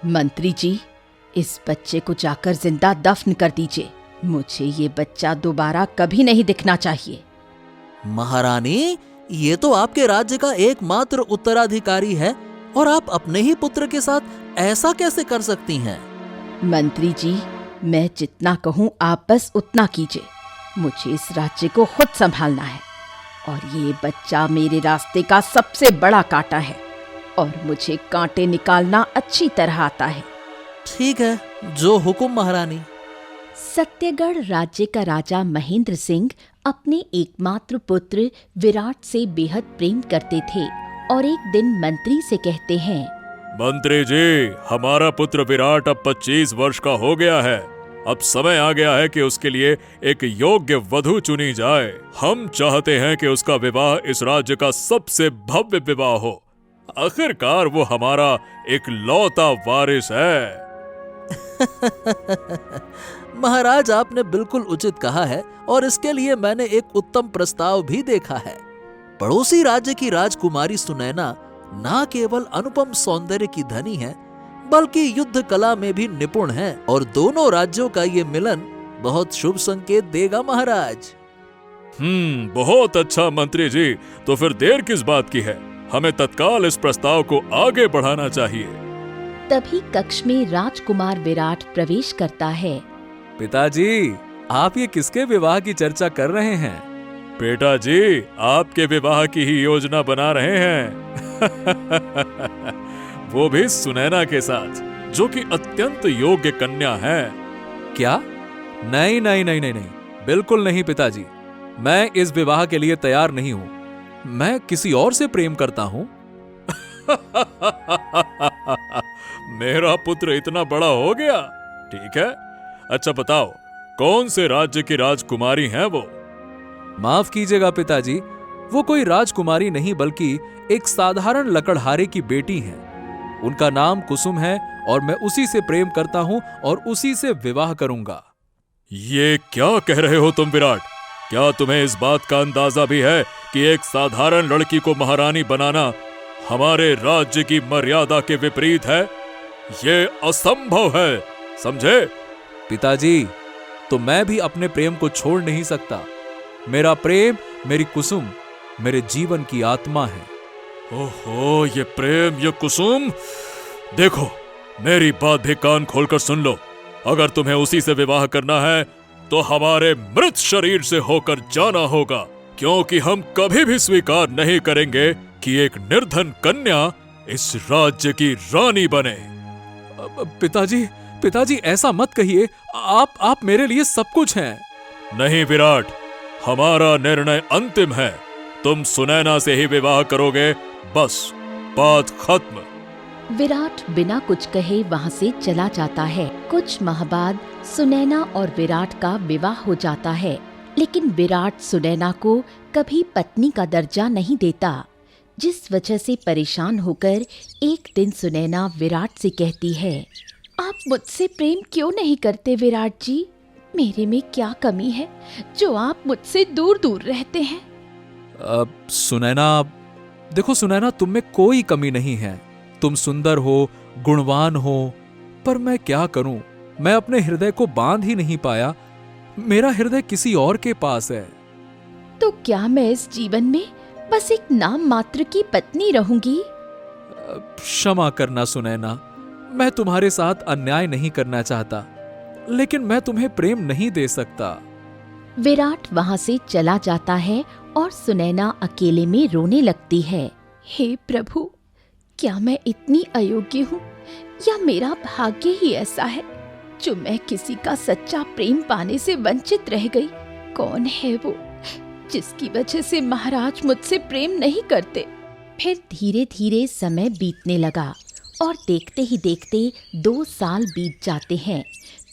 मंत्री जी, इस बच्चे को जाकर जिंदा दफन कर दीजिए। मुझे ये बच्चा दोबारा कभी नहीं दिखना चाहिए। महारानी, ये तो आपके राज्य का एकमात्र उत्तराधिकारी है और आप अपने ही पुत्र के साथ ऐसा कैसे कर सकती हैं? मंत्री जी, मैं जितना कहूँ आप बस उतना कीजिए। मुझे इस राज्य को खुद संभालना है और ये बच्चा मेरे रास्ते का सबसे बड़ा कांटा है और मुझे कांटे निकालना अच्छी तरह आता है। ठीक है, जो हुक्म महारानी। सत्यगढ़ राज्य का राजा महेंद्र सिंह अपने एकमात्र पुत्र विराट से बेहद प्रेम करते थे और एक दिन मंत्री से कहते हैं, मंत्री जी, हमारा पुत्र विराट अब 25 वर्ष का हो गया है। अब समय आ गया है कि उसके लिए एक योग्य वधू चुनी जाए। हम चाहते हैं कि उसका विवाह इस राज्य का सबसे भव्य विवाह हो। आखिरकार वो हमारा इकलौता वारिस है। महाराज, आपने बिल्कुल उचित कहा है और इसके लिए मैंने एक उत्तम प्रस्ताव भी देखा है। पड़ोसी राज्य की राजकुमारी सुनैना न केवल अनुपम सौंदर्य की धनी है, बल्कि युद्ध कला में भी निपुण है और दोनों राज्यों का ये मिलन बहुत शुभ संकेत देगा महाराज। बहुत अच्छा मंत्री जी, तो फिर देर किस बात की है? हमें तत्काल इस प्रस्ताव को आगे बढ़ाना चाहिए। तभी कक्ष में राजकुमार विराट प्रवेश करता है। पिताजी, आप ये किसके विवाह की चर्चा कर रहे हैं? बेटा जी, आपके विवाह की ही योजना बना रहे हैं। वो भी सुनैना के साथ, जो कि अत्यंत योग्य कन्या है। क्या? नहीं नहीं नहीं नहीं नहीं, बिल्कुल नहीं पिताजी। मैं इस विवाह के लिए तैयार नहीं हूँ। मैं किसी और से प्रेम करता हूँ। मेरा पुत्र इतना बड़ा हो गया? ठीक है, अच्छा बताओ, कौन से राज्य की राजकुमारी हैं वो? माफ कीजिएगा पिताजी, वो कोई राजकुमारी नहीं बल्कि एक साधारण लकड़हारे की बेटी हैं। उनका नाम कुसुम है और मैं उसी से प्रेम करता हूं और उसी से विवाह करूंगा। ये क्या कह रहे हो तुम विराट? क्या तुम्हें इस बात का अंदाजा भी है कि एक साधारण लड़की को महारानी बनाना हमारे राज्य की मर्यादा के विपरीत है? ये असंभव है, समझे? पिताजी, तो मैं भी अपने प्रेम को छोड़ नहीं सकता। मेरा प्रेम, मेरी कुसुम, मेरे जीवन की आत्मा है। ओहो, ये प्रेम, ये कुसुम। देखो, मेरी बात भी कान खोलकर सुन लो। अगर तुम्हें उसी से विवाह करना है तो हमारे मृत शरीर से होकर जाना होगा, क्योंकि हम कभी भी स्वीकार नहीं करेंगे कि एक निर्धन कन्या इस राज्य की रानी बने। पिताजी ऐसा मत कहिए। आप मेरे लिए सब कुछ हैं। नहीं विराट, हमारा निर्णय अंतिम है। तुम सुनैना से ही विवाह करोगे, बस बात खत्म। विराट बिना कुछ कहे वहाँ से चला जाता है। कुछ माह बाद सुनैना और विराट का विवाह हो जाता है, लेकिन विराट सुनैना को कभी पत्नी का दर्जा नहीं देता, जिस वजह से परेशान होकर एक दिन सुनैना विराट से कहती है, आप मुझसे प्रेम क्यों नहीं करते विराट जी? मेरे में क्या कमी है जो आप मुझसे दूर दूर रहते हैं? सुनैना, देखो सुनैना, तुम में कोई कमी नहीं है। तुम सुंदर हो, गुणवान हो, पर मैं क्या करूं? मैं अपने हृदय को बांध ही नहीं पाया। मेरा हृदय किसी और के पास है। तो क्या मैं इस जीवन में बस एक नाम मात्र की पत्नी रहूंगी? क्षमा करना सुनैना, मैं तुम्हारे साथ अन्याय नहीं करना चाहता, लेकिन मैं तुम्हें प्रेम नहीं दे सकता। विराट वहाँ से चला जाता है और सुनैना अकेले में रोने लगती है। हे प्रभु, क्या मैं इतनी अयोग्य हूँ या मेरा भाग्य ही ऐसा है जो मैं किसी का सच्चा प्रेम पाने से वंचित रह गई? कौन है वो जिसकी वजह से महाराज मुझसे प्रेम नहीं करते? फिर धीरे धीरे समय बीतने लगा और देखते ही देखते 2 साल बीत जाते हैं।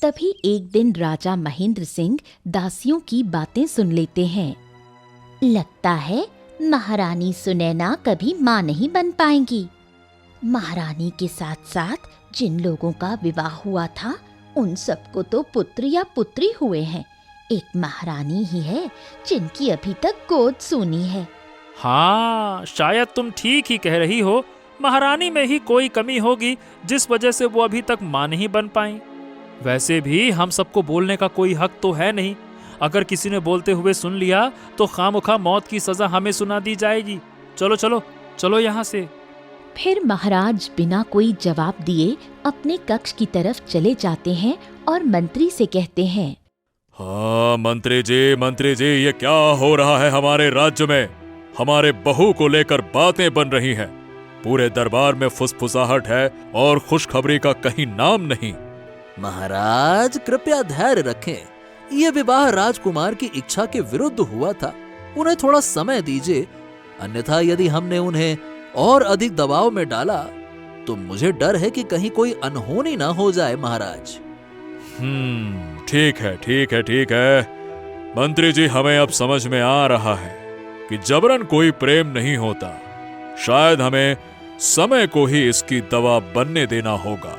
तभी एक दिन राजा महेंद्र सिंह दासियों की बातें सुन लेते हैं। लगता है महारानी सुनैना कभी माँ नहीं बन पाएंगी। महारानी के साथ साथ जिन लोगों का विवाह हुआ था उन सबको तो पुत्र या पुत्री हुए हैं। एक महारानी ही है जिनकी अभी तक गोद सूनी है। हाँ, शायद तुम ठीक ही कह रही हो। महारानी में ही कोई कमी होगी जिस वजह से वो अभी तक मां नहीं बन पाई। वैसे भी हम सबको बोलने का कोई हक तो है नहीं। अगर किसी ने बोलते हुए सुन लिया तो खामखा मौत की सजा हमें सुना दी जाएगी। चलो चलो चलो यहाँ से। फिर महाराज बिना कोई जवाब दिए अपने कक्ष की तरफ चले जाते हैं और मंत्री से कहते हैं, हाँ मंत्री जी, ये क्या हो रहा है हमारे राज्य में? हमारे बहू को लेकर बातें बन रही हैं। पूरे दरबार में फुसफुसाहट है और खुशखबरी का कहीं नाम नहीं। महाराज कृपया धैर्य रखें। ये विवाह राजकुमार की इच्छा के विरुद्ध हुआ था। उन्हें थोड़ा समय दीजिए, अन्यथा यदि हमने उन्हें और अधिक दबाव में डाला तो मुझे डर है कि कहीं कोई अनहोनी ना हो जाए महाराज। ठीक है। मंत्री जी, हमें अब समझ में आ रहा है कि जबरन कोई प्रेम नहीं होता। शायद हमें समय को ही इसकी दवा बनने देना होगा।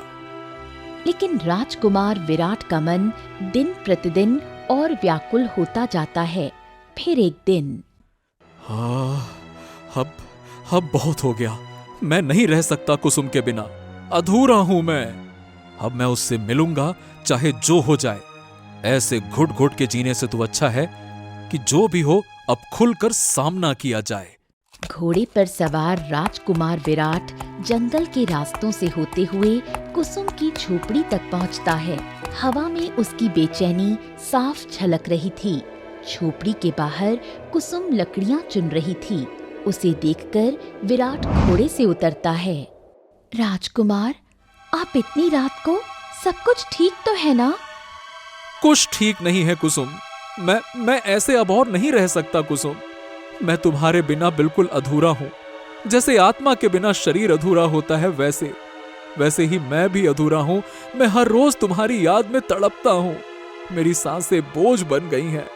लेकिन राजकुमार विराट का मन दिन प्रतिदिन और व्याकुल होता जाता है। फिर एक दिन, अब बहुत हो गया। मैं नहीं रह सकता कुसुम के बिना। अधूरा हूं मैं। अब मैं उससे मिलूंगा चाहे जो हो जाए। ऐसे घुट घुट के जीने से तो अच्छा है कि जो भी हो अब खुलकर सामना किया जाए। घोड़े पर सवार राजकुमार विराट जंगल के रास्तों से होते हुए कुसुम की झोपड़ी तक पहुंचता है। हवा में उसकी बेचैनी साफ झलक रही थी। झोपड़ी के बाहर कुसुम लकड़ियां चुन रही थी। उसे देखकर विराट घोड़े से उतरता है। राजकुमार, आप इतनी रात को, सब कुछ ठीक तो है ना? कुछ ठीक नहीं है कुसुम। मैं ऐसे अब और नहीं रह सकता कुसुम। मैं तुम्हारे बिना बिल्कुल अधूरा हूं। जैसे आत्मा के बिना शरीर अधूरा होता है वैसे ही मैं भी अधूरा हूं। मैं हर रोज तुम्हारी याद में तड़पता हूं। मेरी सांसें बोझ बन गई हैं।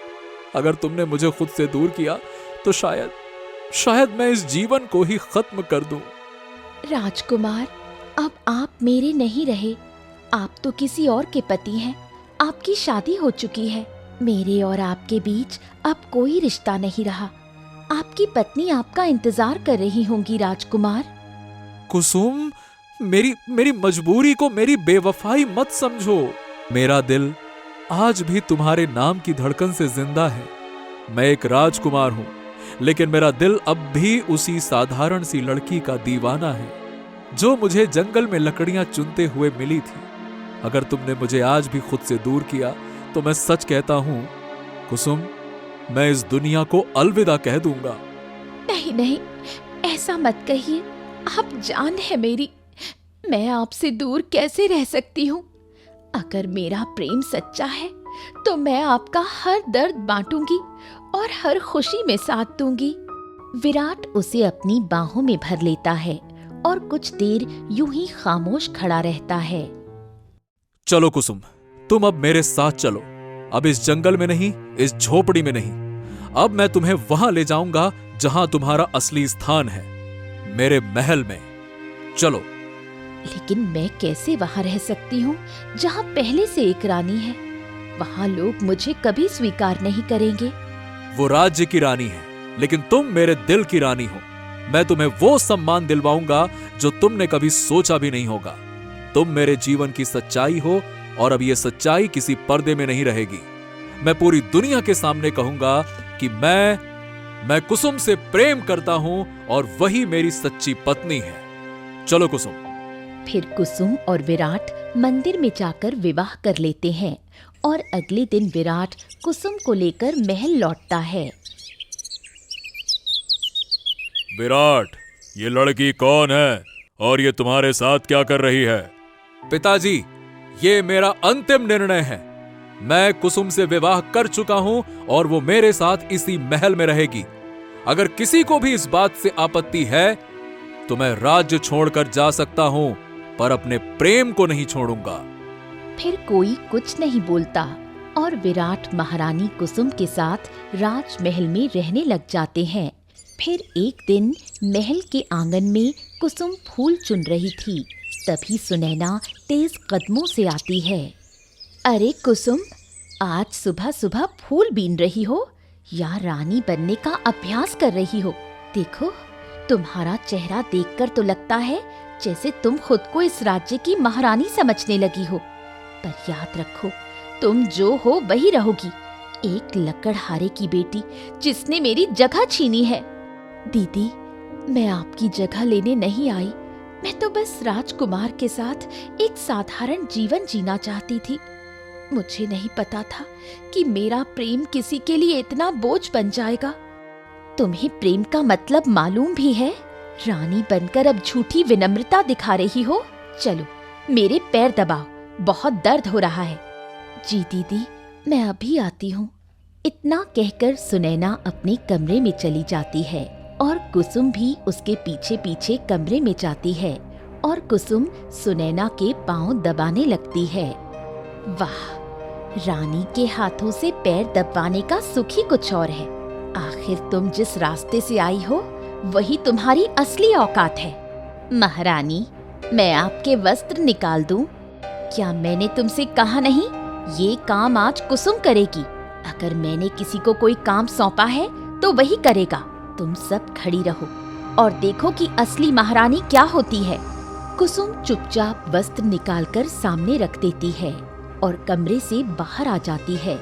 अगर तुमने मुझे खुद से दूर किया तो शायद मैं इस जीवन को ही खत्म कर दूं। राजकुमार, अब आप मेरे नहीं रहे। आप तो किसी और के पति हैं। आपकी शादी हो चुकी है। मेरे और आपके बीच अब कोई रिश्ता नहीं रहा। आपकी पत्नी आपका इंतजार कर रही होंगी राजकुमार। कुसुम, मेरी मजबूरी को मेरी बेवफाई मत समझो। मेरा दिल आज भी तुम्हारे नाम की धड़कन से जिंदा है। मैं एक राजकुमार हूं, लेकिन मेरा दिल अब भी उसी साधारण सी लड़की का दीवाना है जो मुझे जंगल में लकड़ियां चुनते हुए मिली थी। अगर तुमने मुझे आज भी खुद से दूर किया तो मैं सच कहता हूं कुसुम, मैं इस दुनिया को अलविदा कह दूंगा। नहीं, ऐसा मत कहिए। आप जान है मेरी। मैं आपसे दूर कैसे रह सकती हूँ? अगर मेरा प्रेम सच्चा है तो मैं आपका हर दर्द बांटूंगी और हर खुशी में साथ दूंगी। विराट उसे अपनी बाहों में भर लेता है और कुछ देर यूं ही खामोश खड़ा रहता है। चलो कुसुम, तुम अब मेरे साथ चलो। अब इस जंगल में नहीं, इस झोपड़ी में नहीं। अब मैं तुम्हें वहां ले जाऊंगा जहां तुम्हारा असली स्थान है, मेरे महल में। चलो। लेकिन मैं कैसे वहां रह सकती हूँ जहां पहले से एक रानी है? वहां लोग मुझे कभी स्वीकार नहीं करेंगे। वो राज्य की रानी है, लेकिन तुम मेरे दिल की रानी हो। मैं तुम्हें वो सम्मान दिलवाऊंगा जो तुमने कभी सोचा भी नहीं होगा। तुम मेरे जीवन की सच्चाई हो और अब ये सच्चाई किसी पर्दे में नहीं रहेगी। मैं पूरी दुनिया के सामने कहूंगा कि मैं कुसुम से प्रेम करता हूं और वही मेरी सच्ची पत्नी है। चलो कुसुम। फिर कुसुम और विराट मंदिर में जाकर विवाह कर लेते हैं और अगले दिन विराट कुसुम को लेकर महल लौटता है। विराट, ये लड़की कौन है और ये तुम्हारे साथ क्या कर रही है? पिताजी, ये मेरा अंतिम निर्णय है। मैं कुसुम से विवाह कर चुका हूं और वो मेरे साथ इसी महल में रहेगी। अगर किसी को भी इस बात से आपत्ति है तो मैं राज्य छोड़कर जा सकता हूं, पर अपने प्रेम को नहीं छोड़ूंगा। फिर कोई कुछ नहीं बोलता और विराट महारानी कुसुम के साथ राजमहल में रहने लग जाते हैं। फिर एक दिन महल के आंगन में कुसुम फूल चुन रही थी। तभी सुनैना तेज कदमों से आती है। अरे कुसुम, आज सुबह सुबह फूल बीन रही हो या रानी बनने का अभ्यास कर रही हो? देखो, तुम्हारा चेहरा देखकर तो लगता है जैसे तुम खुद को इस राज्य की महारानी समझने लगी हो। पर याद रखो, तुम जो हो वही रहोगी, एक लकड़हारे की बेटी जिसने मेरी जगह छीनी है। दीदी, मैं आपकी जगह लेने नहीं आई। मैं तो बस राजकुमार के साथ एक साधारण जीवन जीना चाहती थी। मुझे नहीं पता था कि मेरा प्रेम किसी के लिए इतना बोझ बन जाएगा। तुम्हें प्रेम का मतलब मालूम भी है? रानी बनकर अब झूठी विनम्रता दिखा रही हो। चलो मेरे पैर दबाओ, बहुत दर्द हो रहा है। जी दीदी, मैं अभी आती हूँ। इतना कहकर सुनैना अपने कमरे में चली जाती है और कुसुम भी उसके पीछे पीछे कमरे में जाती है और कुसुम सुनैना के पांव दबाने लगती है। वाह, रानी के हाथों से पैर दबाने का सुख ही कुछ और है। आखिर तुम जिस रास्ते से आई हो वही तुम्हारी असली औकात है। महारानी, मैं आपके वस्त्र निकाल दूं? क्या मैंने तुमसे कहा नहीं, ये काम आज कुसुम करेगी। अगर मैंने किसी को कोई काम सौंपा है तो वही करेगा। तुम सब खड़ी रहो और देखो कि असली महारानी क्या होती है। कुसुम चुपचाप वस्त्र निकालकर सामने रख देती है और कमरे से बाहर आ जाती है।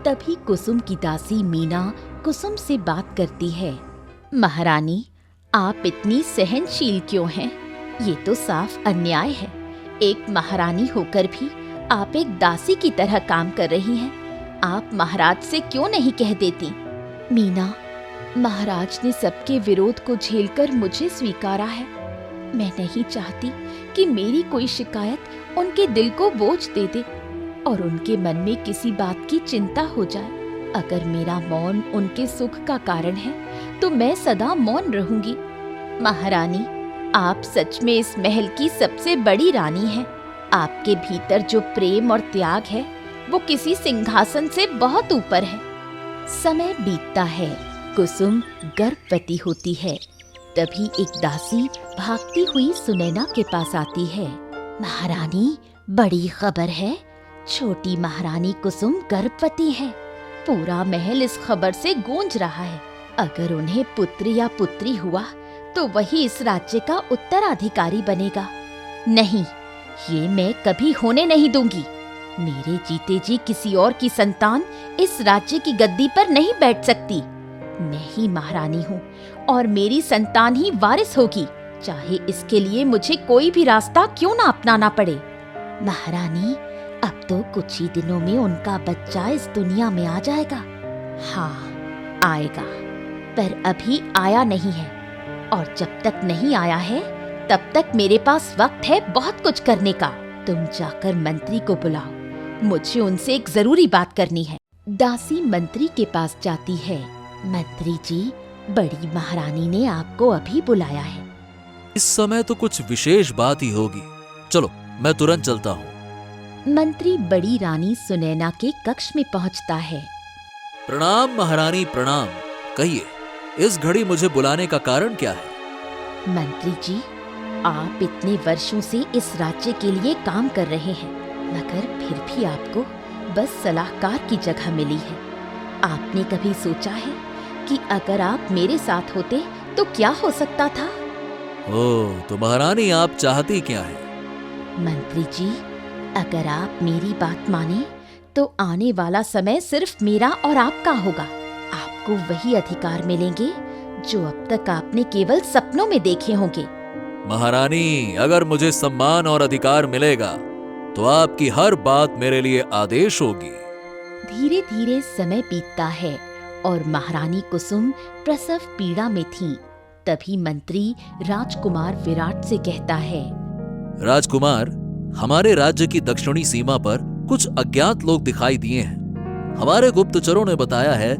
तभी कुसुम की दासी मीना कुसुम से बात करती है। महारानी, आप इतनी सहनशील क्यों हैं? ये तो साफ अन्याय है। एक महारानी होकर भी आप एक दासी की तरह काम कर रही हैं। आप महाराज से क्यों नहीं कह देती? मीना, महाराज ने सबके विरोध को झेलकर मुझे स्वीकारा है। मैं नहीं चाहती कि मेरी कोई शिकायत उनके दिल को बोझ दे दे और उनके मन में किसी बात की चिंता हो जाए। अगर मेरा मौन उनके सुख का कारण है तो मैं सदा मौन रहूंगी। महारानी, आप सच में इस महल की सबसे बड़ी रानी हैं। आपके भीतर जो प्रेम और त्याग है वो किसी सिंहासन से बहुत ऊपर है। समय बीतता है, कुसुम गर्भवती होती है। तभी एक दासी भागती हुई सुनैना के पास आती है। महारानी, बड़ी खबर है। छोटी महारानी कुसुम गर्भवती है। पूरा महल इस खबर से गूंज रहा है। अगर उन्हें पुत्र या पुत्री हुआ तो वही इस राज्य का उत्तराधिकारी बनेगा। नहीं, ये मैं कभी होने नहीं दूंगी। मेरे जीते जी किसी और की संतान इस राज्य की गद्दी पर नहीं बैठ सकती। मैं ही महारानी हूँ और मेरी संतान ही वारिस होगी, चाहे इसके लिए मुझे कोई भी रास्ता क्यों ना अपनाना पड़े। महारानी, अब तो कुछ ही दिनों में उनका बच्चा इस दुनिया में आ जाएगा। हाँ, आएगा, पर अभी आया नहीं है और जब तक नहीं आया है तब तक मेरे पास वक्त है बहुत कुछ करने का। तुम जाकर मंत्री को बुलाओ, मुझे उनसे एक जरूरी बात करनी है। दासी मंत्री के पास जाती है। मंत्री जी, बड़ी महारानी ने आपको अभी बुलाया है। इस समय तो कुछ विशेष बात ही होगी। चलो, मैं तुरंत चलता हूँ। मंत्री बड़ी रानी सुनैना के कक्ष में पहुँचता है। प्रणाम महारानी, प्रणाम। कहिए, इस घड़ी मुझे बुलाने का कारण क्या है? मंत्री जी, आप इतने वर्षों से इस राज्य के लिए काम कर रहे हैं, मगर फिर भी आपको बस सलाहकार की जगह मिली है। आपने कभी सोचा है कि अगर आप मेरे साथ होते तो क्या हो सकता था? ओह, तो महारानी आप चाहती क्या है? मंत्री जी, अगर आप मेरी बात माने तो आने वाला समय सिर्फ मेरा और आपका होगा। आपको वही अधिकार मिलेंगे जो अब तक आपने केवल सपनों में देखे होंगे। महारानी, अगर मुझे सम्मान और अधिकार मिलेगा तो आपकी हर बात मेरे लिए आदेश होगी। धीरे धीरे समय बीतता है और महारानी कुसुम प्रसव पीड़ा में थीं। तभी मंत्री राजकुमार विराट से कहता है। राजकुमार, हमारे राज्य की दक्षिणी सीमा पर कुछ अज्ञात लोग दिखाई दिए हैं। हमारे गुप्तचरों ने बताया है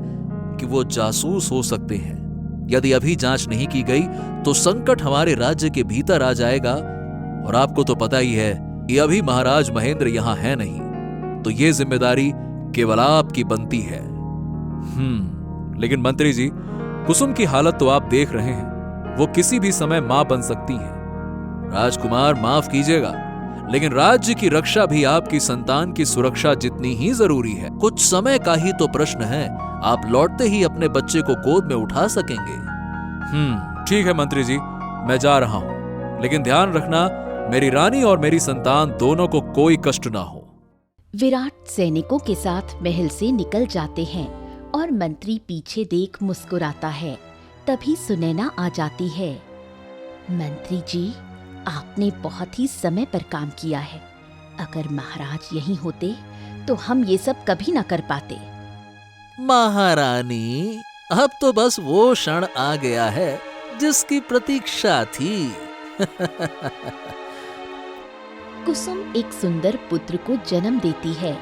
कि वो जासूस हो सकते हैं। यदि अभी जांच नहीं की गई तो संकट हमारे राज्य के भीतर आ जाएगा। और आपको तो पता ही है कि अभी महाराज महेंद्र यहाँ है नहीं, तो ये जिम्मेदारी केवल आपकी बनती है। लेकिन मंत्री जी, कुसुम की हालत तो आप देख रहे हैं। वो किसी भी समय मां बन सकती हैं। राजकुमार, माफ कीजिएगा, लेकिन राज्य की रक्षा भी आपकी संतान की सुरक्षा जितनी ही जरूरी है। कुछ समय का ही तो प्रश्न है। आप लौटते ही अपने बच्चे को गोद में उठा सकेंगे। ठीक है मंत्री जी, मैं जा रहा हूं, लेकिन ध्यान रखना मेरी रानी और मेरी संतान दोनों को कोई कष्ट ना हो। विराट सैनिकों के साथ महल से निकल जाते हैं और मंत्री पीछे देख मुस्कुराता है। तभी सुनैना आ जाती है। मंत्री जी, आपने बहुत ही समय पर काम किया है। अगर महाराज यहीं होते तो हम ये सब कभी ना कर पाते। महारानी, अब तो बस वो क्षण आ गया है जिसकी प्रतीक्षा थी। कुसुम एक सुंदर पुत्र को जन्म देती है।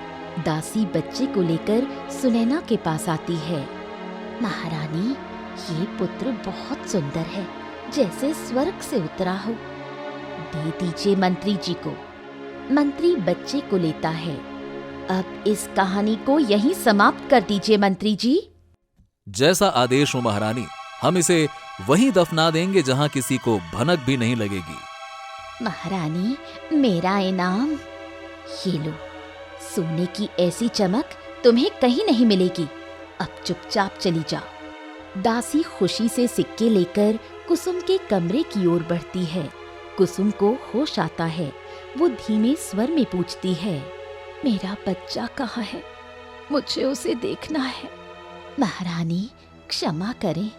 दासी बच्चे को लेकर सुनैना के पास आती है। महारानी, ये पुत्र बहुत सुंदर है, जैसे स्वर्ग से उतरा हो। दे दीजिए मंत्री जी को। मंत्री बच्चे को लेता है। अब इस कहानी को यहीं समाप्त कर दीजिए मंत्री जी। जैसा आदेश हो महारानी, हम इसे वहीं दफना देंगे जहां किसी को भनक भी नहीं लगेगी। महारानी, मेरा इनाम ये लो। सोने की ऐसी चमक तुम्हें कहीं नहीं मिलेगी। अब चुपचाप चली जाओ। दासी खुशी से सिक्के लेकर कुसुम के कमरे की ओर बढ़ती है। कुसुम को होश आता है। वो धीमे स्वर में पूछती है, मेरा बच्चा कहाँ है? मुझे उसे देखना है। महारानी, क्षमा करें,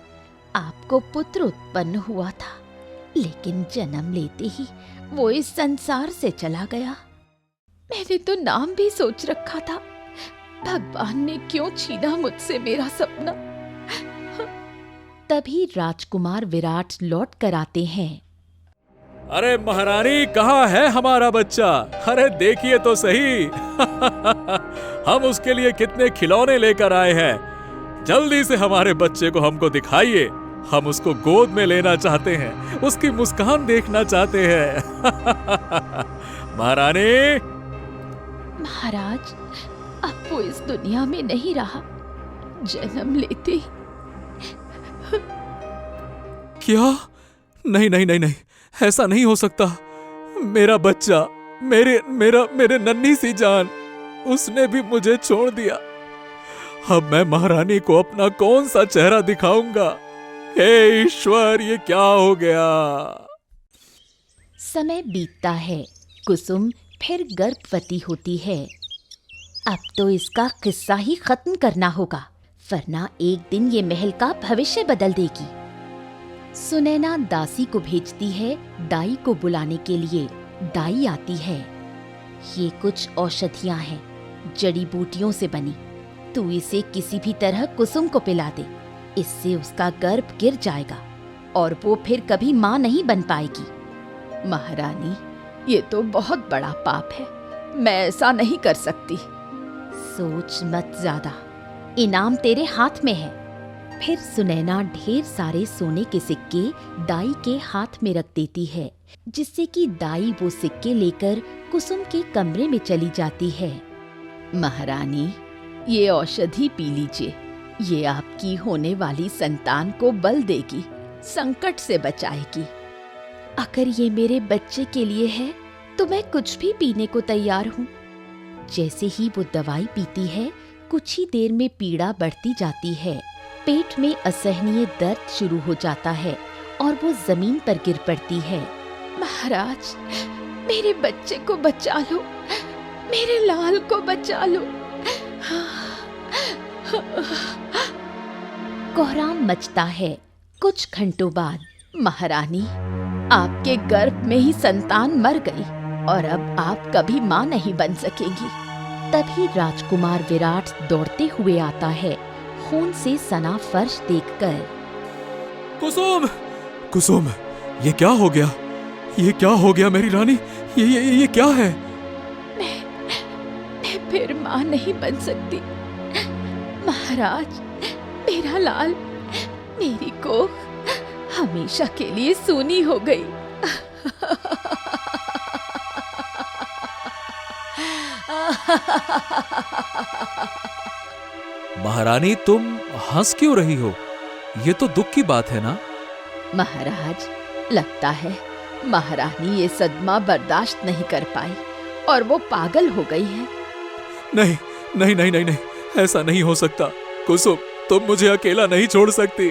आपको पुत्र उत्पन्न हुआ था, लेकिन जन्म लेते ही वो इस संसार से चला गया। मैंने तो नाम भी सोच रखा था। भगवान ने क्यों छीना मुझसे मेरा सपना। तभी राजकुमार विराट लौट कर आते हैं। अरे महारानी, कहाँ है हमारा बच्चा? अरे देखिए तो सही। हम उसके लिए कितने खिलौने लेकर आए हैं। जल्दी से हमारे बच्चे को हमको दिखाइए। हम उसको गोद में लेना चाहते हैं, उसकी मुस्कान देखना चाहते हैं। महारानी। महाराज, अब वो इस दुनिया में नहीं रहा। जन्म लेते ही। क्या? नहीं नहीं नहीं नहीं, ऐसा नहीं हो सकता। मेरा बच्चा, मेरे नन्ही सी जान, उसने भी मुझे छोड़ दिया। अब मैं महारानी को अपना कौन सा चेहरा दिखाऊंगा? हे ईश्वर, ये क्या हो गया? समय बीतता है। कुसुम फिर गर्भवती होती है। अब तो इसका किस्सा ही खत्म करना होगा, वरना एक दिन ये महल का भविष्य बदल देगी। सुनैना दासी को भेजती है दाई को बुलाने के लिए। दाई आती है। ये कुछ औषधियां हैं, जड़ी बूटियों से बनी। तू इसे किसी भी तरह कुसुम को पिला दे। इससे उसका गर्भ गिर जाएगा और वो फिर कभी मां नहीं बन पाएगी। महारानी, ये तो बहुत बड़ा पाप है। मैं ऐसा नहीं कर सकती। सोच मत ज्यादा, इनाम तेरे हाथ में है। फिर सुनैना ढेर सारे सोने के सिक्के दाई के हाथ में रख देती है, जिससे कि दाई वो सिक्के लेकर कुसुम के कमरे में चली जाती है। महारानी, ये औषधि पी लीजिए। ये आपकी होने वाली संतान को बल देगी, संकट से बचाएगी। अगर ये मेरे बच्चे के लिए है तो मैं कुछ भी पीने को तैयार हूँ। जैसे ही वो दवाई पीती है, कुछ ही देर में पीड़ा बढ़ती जाती है। पेट में असहनीय दर्द शुरू हो जाता है और वो जमीन पर गिर पड़ती है। महाराज, मेरे बच्चे को बचा लो, मेरे लाल को बचा लो। कोहराम मचता है। कुछ घंटों बाद, महारानी, आपके गर्भ में ही संतान मर गई और अब आप कभी मां नहीं बन सकेंगी। तभी राजकुमार विराट दौड़ते हुए आता है, खून से सना फर्श देखकर। कुसुम, कुसुम, ये क्या हो गया? ये क्या हो गया मेरी रानी? ये क्या है? मैं फिर मां नहीं बन सकती। महाराज, मेरा लाल, मेरी कोख हमेशा के लिए सूनी हो गई। महारानी, तुम हंस क्यों रही हो? ये तो दुख की बात है ना? महाराज, लगता है महारानी ये सदमा बर्दाश्त नहीं कर पाई और वो पागल हो गई है। नहीं नहीं नहीं नहीं नहीं, ऐसा नहीं हो सकता। कुसुम, तुम मुझे अकेला नहीं छोड़ सकती।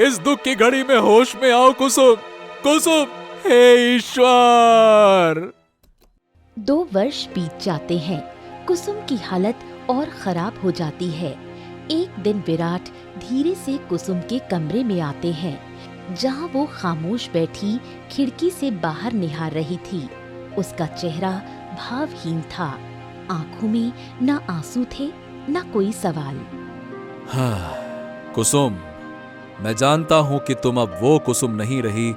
इस दुख की घड़ी में होश में आओ कुसुम, कुसुम, हे ईश्वर। 2 वर्ष बीत जाते हैं। कुसुम की हालत और खराब हो जाती है। एक दिन विराट धीरे से कुसुम के कमरे में आते हैं, जहां वो खामोश बैठी खिड़की से बाहर निहार रही थी। उसका चेहरा भावहीन था। आंखों में न आंसू थे न कोई सवाल। हाँ, कुसुम, मैं जानता हूं कि तुम अब वो कुसुम नहीं रही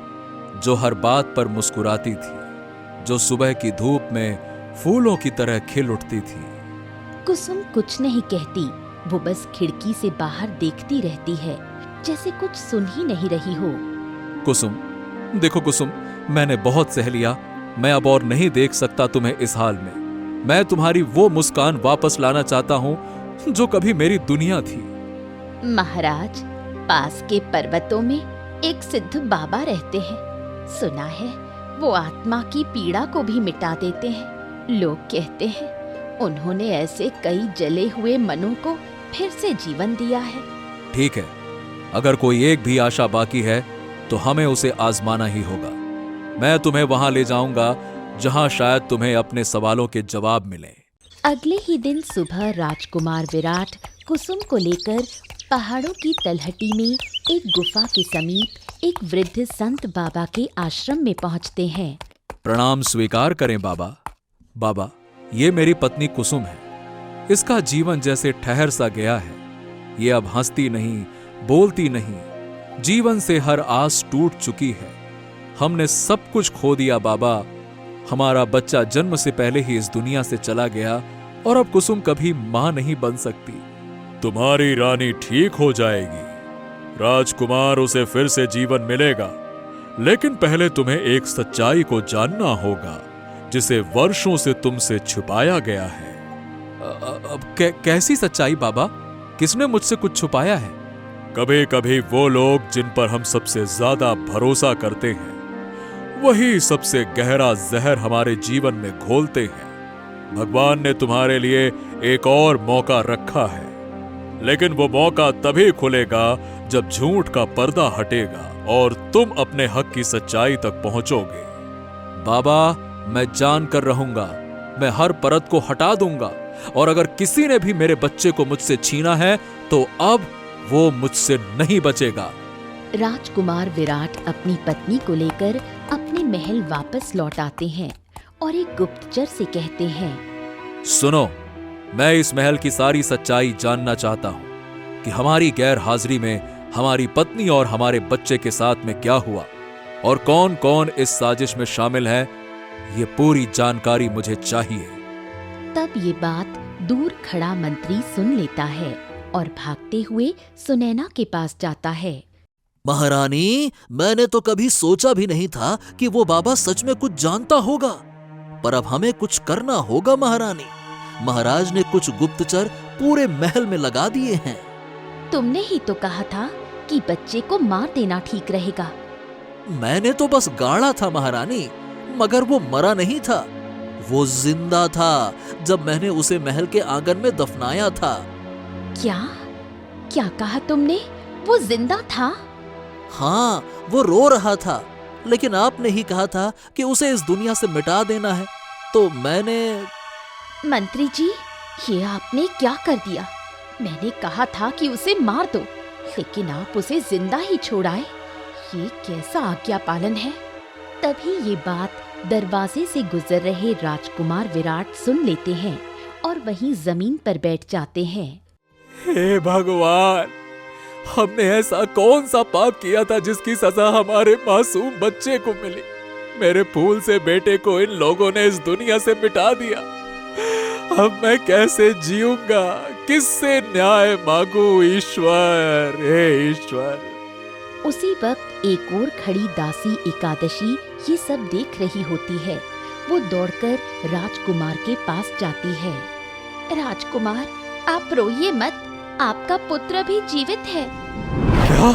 जो हर बात पर मुस्कुराती थी, जो सुबह की धूप में फूलों की तरह खिल उठती थी। कुसुम कुछ नहीं कहती। वो बस खिड़की से बाहर देखती रहती है, जैसे कुछ सुन ही नहीं रही हो। कुसुम, देखो कुसुम, मैंने बहुत सह लिया। मैं अब और नहीं देख सकता तुम्हें इस हाल में। मैं तुम्हारी वो मुस्कान वापस लाना चाहता हूं जो कभी मेरी दुनिया थी। महाराज, पास के पर्वतों में एक सिद्ध बाबा रहते हैं। सुना है वो आत्मा की पीड़ा को भी मिटा देते हैं। लोग कहते हैं उन्होंने ऐसे कई जले हुए मनों को फिर से जीवन दिया है। ठीक है, अगर कोई एक भी आशा बाकी है तो हमें उसे आजमाना ही होगा। मैं तुम्हें वहां ले जाऊंगा जहां शायद तुम्हें अपने सवालों के जवाब मिले। अगले ही दिन सुबह राजकुमार विराट कुसुम को लेकर पहाड़ों की तलहटी में एक गुफा के समीप एक वृद्ध संत बाबा के आश्रम में पहुंचते हैं। प्रणाम स्वीकार करें बाबा। बाबा, ये मेरी पत्नी कुसुम है। इसका जीवन जैसे ठहर सा गया है। ये अब हंसती नहीं, बोलती नहीं। जीवन से हर आस टूट चुकी है। हमने सब कुछ खो दिया बाबा। हमारा बच्चा जन्म से पहले ही इस दुनिया से चला गया और अब कुसुम कभी मां नहीं बन सकती। तुम्हारी रानी ठीक हो जाएगी राजकुमार, उसे फिर से जीवन मिलेगा। लेकिन पहले तुम्हें एक सच्चाई को जानना होगा जिसे वर्षों से तुमसे छुपाया गया है। अब कैसी सच्चाई बाबा? किसने मुझसे कुछ छुपाया है? कभी कभी वो लोग जिन पर हम सबसे ज्यादा भरोसा करते हैं वही सबसे गहरा जहर हमारे जीवन में घोलते हैं। भगवान ने तुम्हारे लिए एक और मौका रखा है, लेकिन वो मौका तभी खुलेगा जब झूठ का पर्दा हटेगा और तुम अपने हक की सच्चाई तक पहुंचोगे। बाबा, मैं जान कर रहूंगा। मैं हर परत को हटा दूंगा और अगर किसी ने भी मेरे बच्चे को मुझसे छीना है तो अब वो मुझसे नहीं बचेगा। राजकुमार विराट अपनी पत्नी को लेकर अपने महल वापस लौट आते हैं और एक गुप्तचर से कहते हैं, सुनो, मैं इस महल की सारी सच्चाई जानना चाहता हूं कि हमारी गैर हाजिरी में हमारी पत्नी और हमारे बच्चे के साथ में क्या हुआ और कौन कौन इस साजिश में शामिल है। ये पूरी जानकारी मुझे चाहिए। तब ये बात दूर खड़ा मंत्री सुन लेता है और भागते हुए सुनैना के पास जाता है। महारानी, मैंने तो कभी सोचा भी नहीं था कि वो बाबा सच में कुछ जानता होगा, पर अब हमें कुछ करना होगा महारानी। महाराज ने कुछ गुप्तचर पूरे महल में लगा दिए हैं। तुमने ही तो कहा था कि बच्चे को मार देना ठीक रहेगा। मैंने तो बस गाड़ा था महारानी, मगर वो मरा नहीं था। वो जिंदा था जब मैंने उसे महल के आंगन में दफनाया था। क्या क्या कहा तुमने? वो जिंदा था? हाँ, वो रो रहा था, लेकिन आपने ही कहा था कि उसे इस दुनिया से मिटा देना है, तो मैंने। मंत्री जी, ये आपने क्या कर दिया? मैंने कहा था कि उसे मार दो, लेकिन आप उसे जिंदा ही छोड़ आए। ये कैसा आज्ञा पालन है? तभी ये बात दरवाजे से गुजर रहे राजकुमार विराट सुन लेते हैं और वहीं जमीन पर बैठ जाते हैं। हे भगवान, हमने ऐसा कौन सा पाप किया था जिसकी सजा हमारे मासूम बच्चे को मिली? मेरे फूल से बेटे को इन लोगों ने इस दुनिया से मिटा दिया। अब मैं कैसे जीऊंगा? किससे न्याय मांगू? ईश्वर, हे ईश्वर। उसी वक्त एक और खड़ी दासी एकादशी ये सब देख रही होती है। वो दौड़कर राजकुमार के पास जाती है। राजकुमार, आप रोइए मत, आपका पुत्र भी जीवित है। क्या?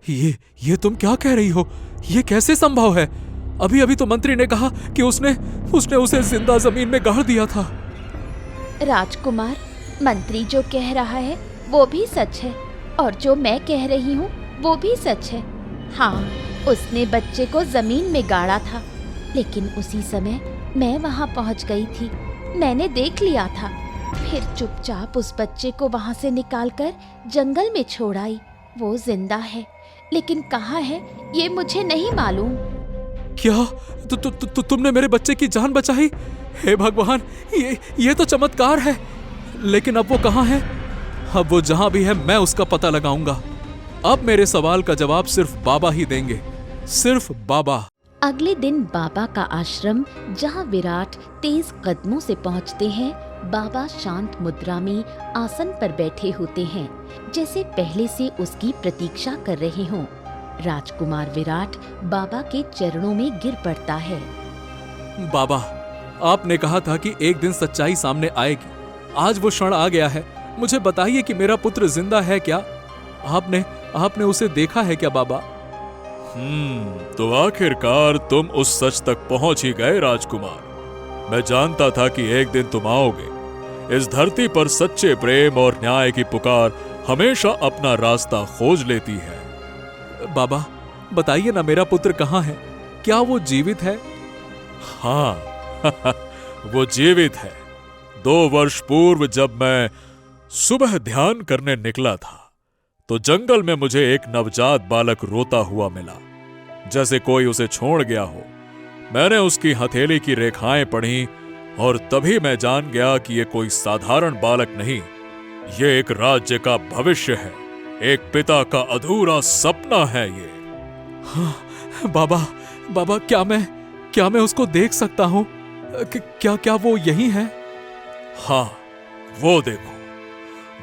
ये तुम क्या कह रही हो? ये कैसे संभव है? अभी अभी तो मंत्री ने कहा कि उसने उसे जिंदा जमीन में गाड़ दिया था। राजकुमार, मंत्री जो कह रहा है वो भी सच है और जो मैं कह रही हूँ वो भी सच है। हाँ, उसने बच्चे को जमीन में गाड़ा था, लेकिन उसी समय मैं वहाँ पहुँच गई थी। मैंने देख लिया था, फिर चुपचाप उस बच्चे को वहाँ से निकालकर जंगल में छोड़ आई। वो जिंदा है, लेकिन कहाँ है ये मुझे नहीं मालूम। क्या तुमने मेरे बच्चे की जान बचाई? हे भगवान, ये तो चमत्कार है। लेकिन अब वो कहाँ है? अब वो जहां भी है मैं उसका पता लगाऊंगा। अब मेरे सवाल का जवाब सिर्फ बाबा ही देंगे, सिर्फ बाबा। अगले दिन बाबा का आश्रम, जहाँ विराट तेज कदमों से पहुँचते हैं, बाबा शांत मुद्रा में आसन पर बैठे होते हैं, जैसे पहले से उसकी प्रतीक्षा कर रहे हों। राजकुमार विराट बाबा के चरणों में गिर पड़ता है। बाबा, आपने कहा था कि एक दिन सच्चाई सामने आएगी। आज वो क्षण आ गया है। मुझे बताइए कि मेरा पुत्र जिंदा है क्या? आपने उसे देखा है क्या बाबा? तो आखिरकार तुम उस सच तक पहुंच ही गए राजकुमार। मैं जानता था कि एक दिन तुम आओगे। इस धरती पर सच्चे प्रेम और न्याय की पुकार हमेशा अपना रास्ता खोज लेती है। बाबा, बताइए ना, मेरा पुत्र कहाँ है? क्या वो जीवित है? हाँ वो जीवित है। 2 वर्ष पूर्व जब मैं सुबह ध्यान करने निकला था, तो जंगल में मुझे एक नवजात बालक रोता हुआ मिला, जैसे कोई उसे छोड़ गया हो। मैंने उसकी हथेली की रेखाएं पढ़ी और तभी मैं जान गया कि ये कोई साधारण बालक नहीं, ये एक राज्य का भविष्य है, एक पिता का अधूरा सपना है ये। हाँ, बाबा, क्या मैं उसको देख सकता हूँ? क्या वो यही है? हाँ, वो देखो,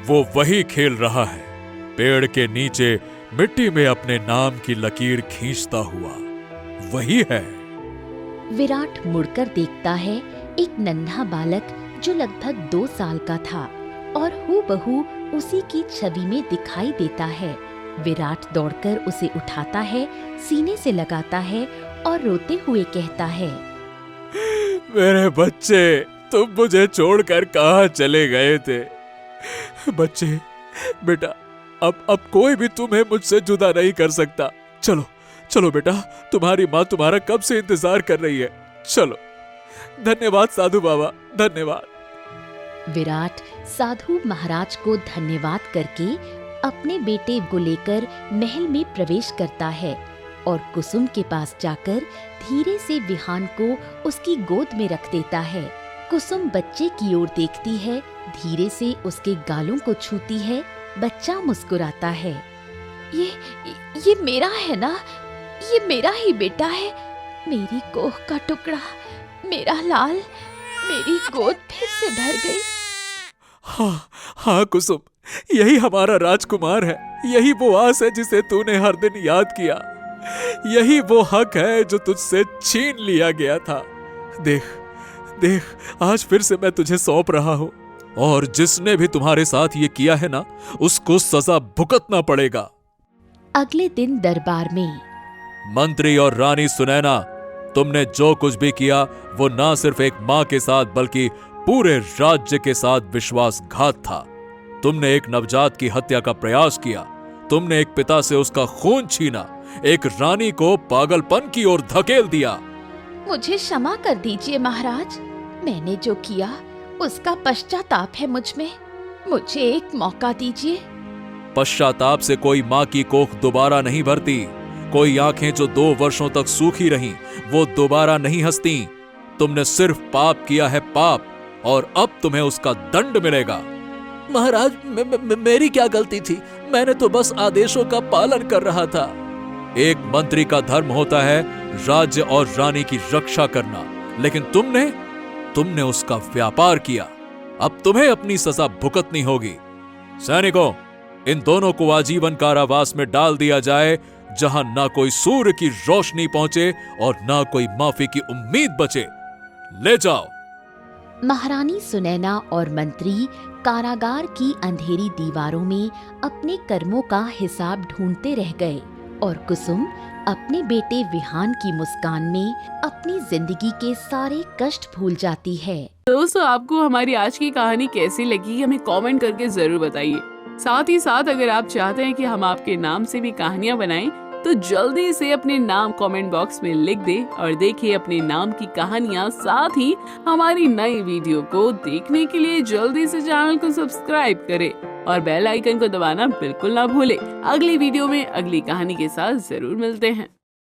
वो वही खेल रहा है, पेड़ के नीचे मिट्टी में अपने नाम की लकीर खींचता हुआ। वही है। विराट मुड़कर देखता है, एक नन्हा बालक जो लगभग 2 साल का था और हूबहू उसी की छवि में दिखाई देता है। विराट दौड़कर उसे उठाता है, सीने से लगाता है और रोते हुए कहता है, मेरे बच्चे, तुम मुझे छोड़कर कहाँ चले गए थे? बच्चे, बेटा, अब कोई भी तुम्हें मुझसे जुदा नहीं कर सकता। चलो बेटा, तुम्हारी माँ तुम्हारा कब से इंतजार कर रही है। चलो। धन्यवाद साधु बाबा, धन्यवाद। विराट साधु महाराज को धन्यवाद करके अपने बेटे को लेकर महल में प्रवेश करता है और कुसुम के पास जाकर धीरे से विहान को उसकी गोद में रख देता है। कुसुम बच्चे की ओर देखती है, धीरे से उसके गालों को छूती है। बच्चा मुस्कुराता है। ये मेरा है ना? ये मेरा ही बेटा है, मेरी कोख का टुकड़ा, मेरा लाल। मेरी गोद फिर से भर गई। हाँ कुसुम, यही हमारा राजकुमार है। यही वो आस है जिसे तूने हर दिन याद किया। यही वो हक है जो तुझसे छीन लिया गया था। देख, आज फिर से मैं तुझे सौंप रहा हूं, और जिसने भी तुम्हारे साथ ये किया है ना, उसको सजा भुगतना पड़ेगा। अगले दिन दरबार में मंत्री और रानी सुनैना, तुमने जो कुछ भी किया वो ना सिर्फ एक मां के साथ बल्कि पूरे राज्य के साथ विश्वासघात था। तुमने एक नवजात की हत्या का प्रयास किया, तुमने एक पिता से उसका खून छीना, एक रानी को पागलपन की ओर धकेल दिया। मुझे क्षमा कर दीजिए महाराज, मैंने जो किया उसका पश्चाताप है मुझ में। मुझे एक मौका दीजिए। पश्चाताप से कोई माँ की कोख दोबारा नहीं भरती। कोई आंखें जो 2 वर्षों तक सूखी रहीं, वो दोबारा नहीं हंसती। तुमने सिर्फ पाप किया है, पाप, और अब तुम्हें उसका दंड मिलेगा। महाराज, मेरी क्या गलती थी? मैंने तो बस आदेशों का पालन कर रहा था। एक मंत्री का धर्म होता है राज्य और रानी की रक्षा करना, लेकिन तुमने उसका व्यापार किया। अब तुम्हें अपनी सजा भुगतनी होगी। सैनिकों, इन दोनों को आजीवन कारावास में डाल दिया जाए, जहां ना कोई सूर्य की रोशनी पहुंचे और ना कोई माफी की उम्मीद बचे। ले जाओ। महारानी सुनैना और मंत्री कारागार की अंधेरी दीवारों में अपने कर्मों का हिसाब ढूंढते रह गए और कुसुम अपने बेटे विहान की मुस्कान में अपनी जिंदगी के सारे कष्ट भूल जाती है। दोस्तों, आपको हमारी आज की कहानी कैसी लगी हमें कमेंट करके जरूर बताइए। साथ ही साथ अगर आप चाहते हैं कि हम आपके नाम से भी कहानियां बनाएं, तो जल्दी से अपने नाम कमेंट बॉक्स में लिख दें और देखिए अपने नाम की कहानियां। साथ ही हमारी नई वीडियो को देखने के लिए जल्दी से चैनल को सब्सक्राइब करें और बेल आइकन को दबाना बिल्कुल ना भूलें। अगली वीडियो में अगली कहानी के साथ जरूर मिलते हैं।